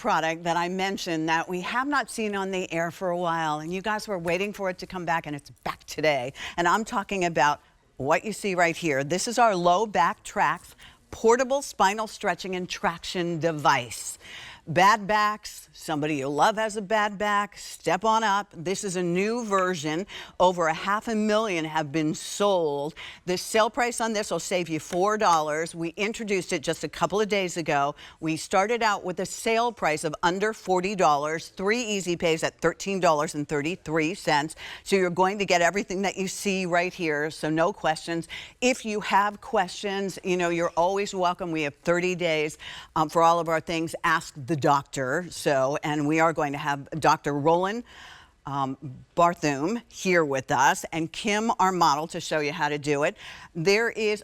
product that I mentioned that we have not seen on the air for a while, and you guys were waiting for it to come back, and it's back today. And I'm talking about what you see right here. This is our Lo-Bak Trax portable spinal stretching and traction device. Bad backs, somebody you love has a bad back, step on up. This is a new version. Over 500,000 have been sold. The sale price on this will save you $4. We introduced it just a couple of days ago. We started out with a sale price of under $40, 3 easy pays at $13.33. So you're going to get everything that you see right here, so no questions. If you have questions, you know, you're always welcome. We have 30 days for all of our things. Ask the doctor. And we are going to have Dr. Roland Barthum here with us, and Kim, our model, to show you how to do it.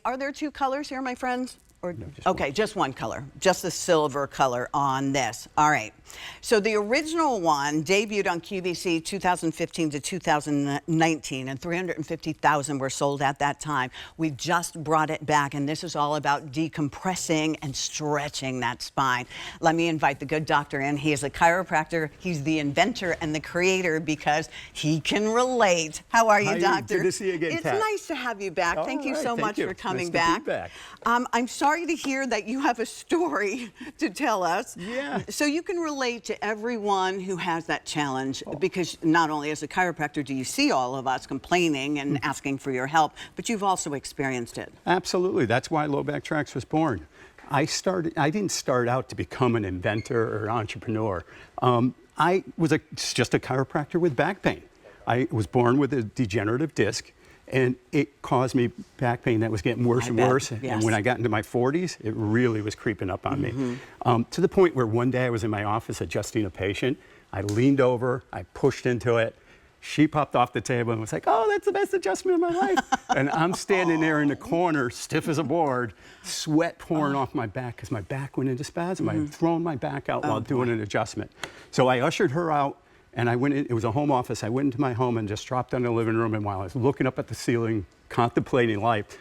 Are there 2 colors here, my friends? Or, no, just one color, just the silver color on this. All right. So the original one debuted on QVC 2015 to 2019, and 350,000 were sold at that time. We just brought it back, and this is all about decompressing and stretching that spine. Let me invite the good doctor in. He is a chiropractor. He's the inventor and the creator because he can relate. How are you, doctor? Good to see you again, It's Pat. nice to have you back. Thank you so much for coming nice back. I'm sorry to hear that you have a story to tell us. Yeah. So you can relate to everyone who has that challenge, because not only as a chiropractor do you see all of us complaining and asking for your help, but you've also experienced it. Absolutely. That's why Lo-Bak Trax was born. I didn't start out to become an inventor or entrepreneur. I was just a chiropractor with back pain. I was born with a degenerative disc, and it caused me back pain that was getting worse and worse. Yes. And when I got into my 40s, it really was creeping up on me. To the point where one day I was in my office adjusting a patient. I leaned over, I pushed into it. She popped off the table and was like, "Oh, that's the best adjustment of my life." And I'm standing there in the corner, stiff as a board, sweat pouring off my back because my back went into spasm. I had thrown my back out while doing an adjustment. So I ushered her out. And I went in, it was a home office. I went into my home and just dropped down in the living room. And while I was looking up at the ceiling, contemplating life,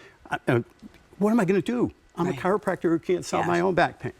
what am I going to do? I'm a chiropractor who can't solve my own back pain.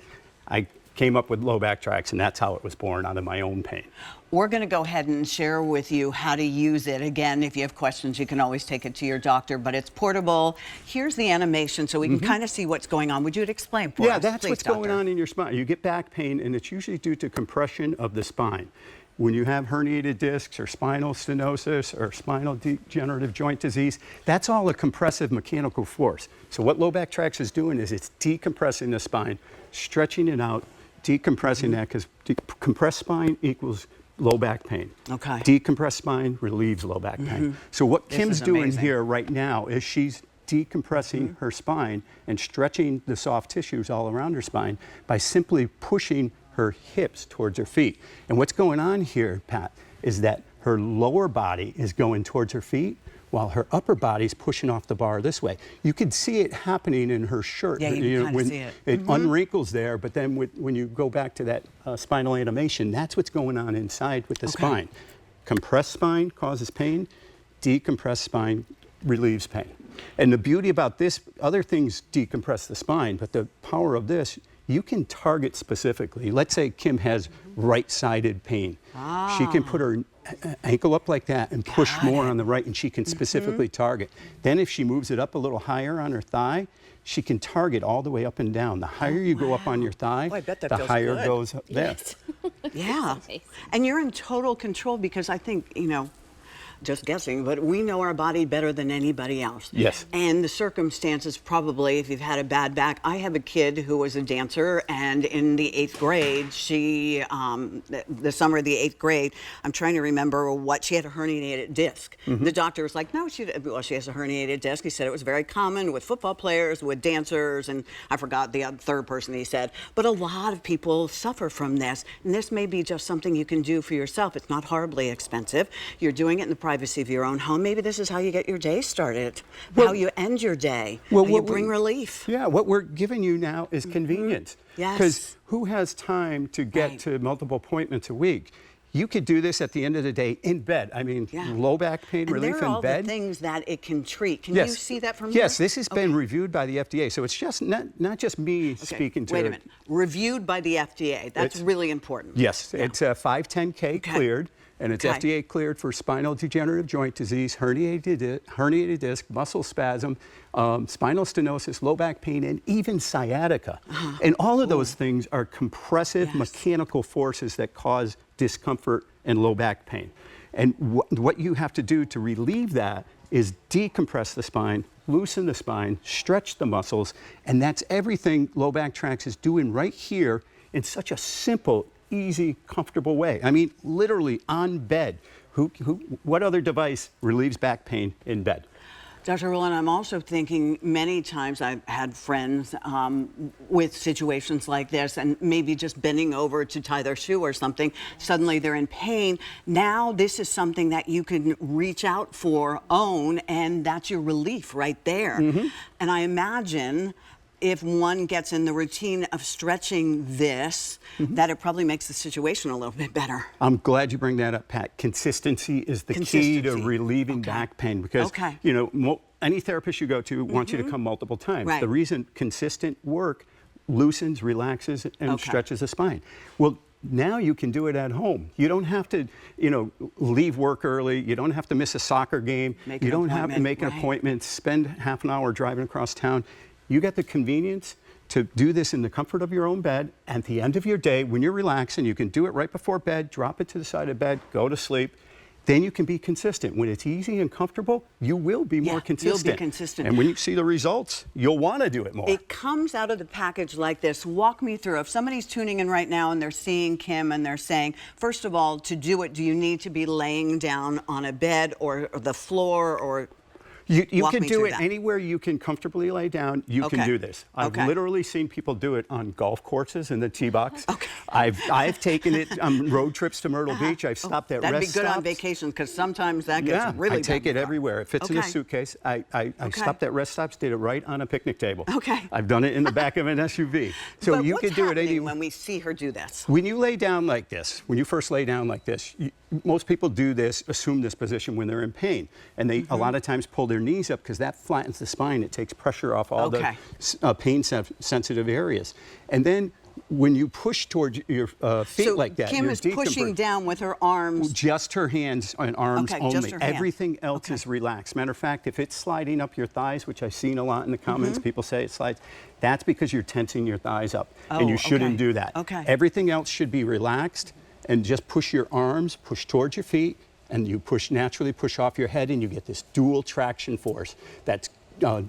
I came up with Lo-Bak Trax, and that's how it was born, out of my own pain. We're going to go ahead and share with you how to use it. Again, if you have questions, you can always take it to your doctor, but it's portable. Here's the animation so we can kind of see what's going on. Would you explain for us? Yeah, that's please, what's going on in your spine. You get back pain, and it's usually due to compression of the spine. When you have herniated discs or spinal stenosis or spinal degenerative joint disease, that's all a compressive mechanical force. So what Lo-Bak Trax is doing is it's decompressing the spine, stretching it out, decompressing that, because compressed spine equals low back pain. Okay. Decompressed spine relieves low back pain. So what Kim's doing here right now is she's decompressing her spine and stretching the soft tissues all around her spine by simply pushing her hips towards her feet. And what's going on here, Pat, is that her lower body is going towards her feet while her upper body is pushing off the bar this way. You can see it happening in her shirt. Yeah, you can kind of see it. It unwrinkles there, but then when you go back to that spinal animation, that's what's going on inside with the spine. Compressed spine causes pain, decompressed spine relieves pain. And the beauty about this, other things decompress the spine, but the power of this, you can target specifically. Let's say Kim has right-sided pain. She can put her ankle up like that and push more on the right, and she can specifically target. Then if she moves it up a little higher on her thigh, she can target all the way up and down. The higher you go up on your thigh, I bet that the feels higher good. goes up there. Yeah. And you're in total control because I think, you know, just guessing, but we know our body better than anybody else. Yes. And the circumstances probably, if you've had a bad back. I have a kid who was a dancer, and in the 8th grade, she, the summer of the 8th grade, I'm trying to remember what, she had a herniated disc. The doctor was like, no, she has a herniated disc. He said it was very common with football players, with dancers, and I forgot the third person he said. But a lot of people suffer from this, and this may be just something you can do for yourself. It's not horribly expensive. You're doing it in the privacy of your own home. Maybe this is how you get your day started, how you end your day, how you bring relief. Yeah, what we're giving you now is convenience. Yes. Because who has time to get to multiple appointments a week? you could do this at the end of the day in bed. I mean, low back pain and relief there are in all bed. the things that it can treat. Can you see that from here? Yes, this has been reviewed by the FDA, so it's just not just me speaking to it. Wait a minute. Reviewed by the FDA. That's really important. Yes, it's 510K cleared, and it's FDA cleared for spinal degenerative joint disease, herniated disc, muscle spasm, spinal stenosis, low back pain, and even sciatica. And all of those things are compressive mechanical forces that cause discomfort and low back pain. And what you have to do to relieve that is decompress the spine, loosen the spine, stretch the muscles, and that's everything Lo-Bak Trax is doing right here in such a simple, easy, comfortable way. I mean, literally on bed. What other device relieves back pain in bed? Dr. Rowland, I'm also thinking many times I've had friends with situations like this and maybe just bending over to tie their shoe or something. Suddenly they're in pain. Now this is something that you can reach out for, own, and that's your relief right there. And I imagine if one gets in the routine of stretching this, that it probably makes the situation a little bit better. I'm glad you bring that up, Pat. Consistency is the key to relieving back pain because, you know, any therapist you go to wants you to come multiple times. The reason consistent work loosens, relaxes, and stretches the spine. Well, now you can do it at home. You don't have to, you know, leave work early. You don't have to miss a soccer game. You don't have to make an appointment, spend half an hour driving across town. You get the convenience to do this in the comfort of your own bed. At the end of your day, when you're relaxing, you can do it right before bed, drop it to the side of bed, go to sleep. Then you can be consistent. When it's easy and comfortable, you will be more consistent. You'll be consistent. And when you see the results, you'll want to do it more. It comes out of the package like this. Walk me through. If somebody's tuning in right now and they're seeing Kim and they're saying, first of all, to do it, do you need to be laying down on a bed or the floor or... You can do it anywhere you can comfortably lay down. You can do this. I've literally seen people do it on golf courses in the tee box. I've taken it on road trips to Myrtle Beach. I've stopped at rest stops. That'd be good on vacation because sometimes that gets really I take it everywhere. It fits in a suitcase. I stopped at rest stops, did it right on a picnic table. I've done it in the back of an SUV. So but you can do it anywhere. When we see her do this? When you lay down like this, when you first lay down like this, most people do this, assume this position when they're in pain. And they a lot of times pull their knees up because that flattens the spine. It takes pressure off all the pain-sensitive areas. And then when you push towards your feet like that, Kim is pushing down with her arms. Just her hands and arms only. Just her hands. Everything else is relaxed. Matter of fact, if it's sliding up your thighs, which I've seen a lot in the comments, people say it slides, that's because you're tensing your thighs up. And you shouldn't do that. Everything else should be relaxed. And just push your arms, push towards your feet, and you naturally push off your head, and you get this dual traction force that's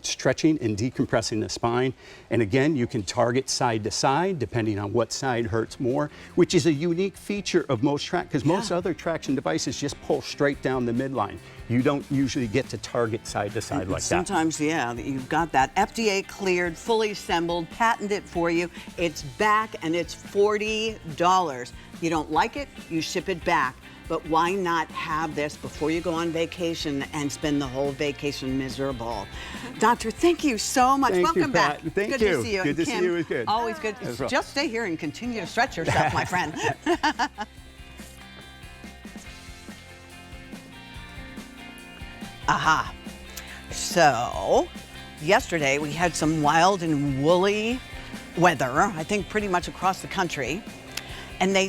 stretching and decompressing the spine. And again, you can target side to side, depending on what side hurts more, which is a unique feature of most because most other traction devices just pull straight down the midline. You don't usually get to target side to side like that. Sometimes, you've got that. FDA cleared, fully assembled, patented for you. It's back and it's $40. You don't like it, you ship it back. But why not have this before you go on vacation and spend the whole vacation miserable? Doctor, thank you so much. Welcome back. Thank you. Good to see you. Good to see you. It was good. Always good. Just stay here and continue to stretch yourself, my friend. Aha. So, yesterday we had some wild and woolly weather, I think pretty much across the country. And they